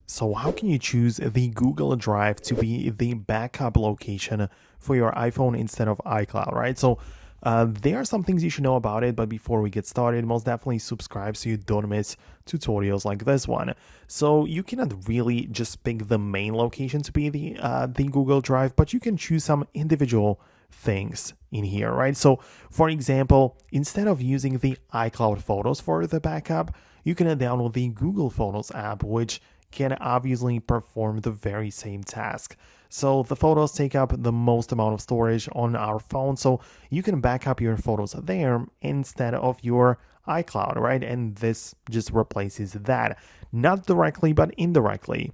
So how can you choose the Google Drive to be the backup location for your iPhone instead of iCloud, right? So there are some things you should know about it, but before we get started, most definitely subscribe so you don't miss tutorials like this one. So you cannot really just pick the main location to be the Google Drive, but you can choose some individual things in here, right? So for example, instead of using the iCloud Photos for the backup, you can download the Google Photos app, which can obviously perform the very same task. So the photos take up the most amount of storage on our phone, so you can back up your photos there instead of your iCloud, right? And this just replaces that, not directly but indirectly.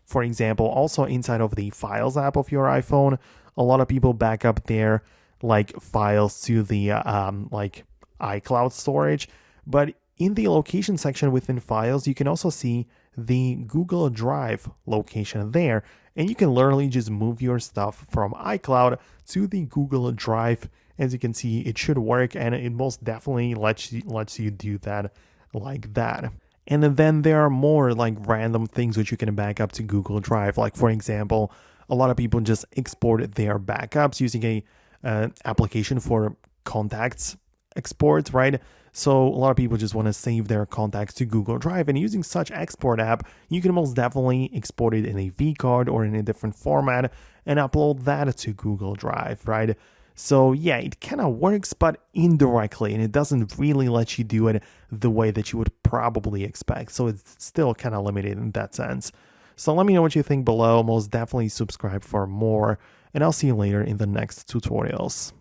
For example, also inside of the Files app of your iPhone, a lot of people back up their like files to the like iCloud storage, but in the location section within Files, you can also see the Google Drive location there, and you can literally just move your stuff from iCloud to the Google Drive. As you can see, it should work, and it most definitely lets you do that like that. And then there are more like random things which you can back up to Google Drive. Like for example, a lot of people just export their backups using a application for contacts export, right? So a lot of people just want to save their contacts to Google Drive, and using such export app, you can most definitely export it in a vCard or in a different format and upload that to Google Drive, right? So yeah, it kind of works, but indirectly, and it doesn't really let you do it the way that you would probably expect. So it's still kind of limited in that sense. So let me know what you think below. Most definitely subscribe for more, and I'll see you later in the next tutorials.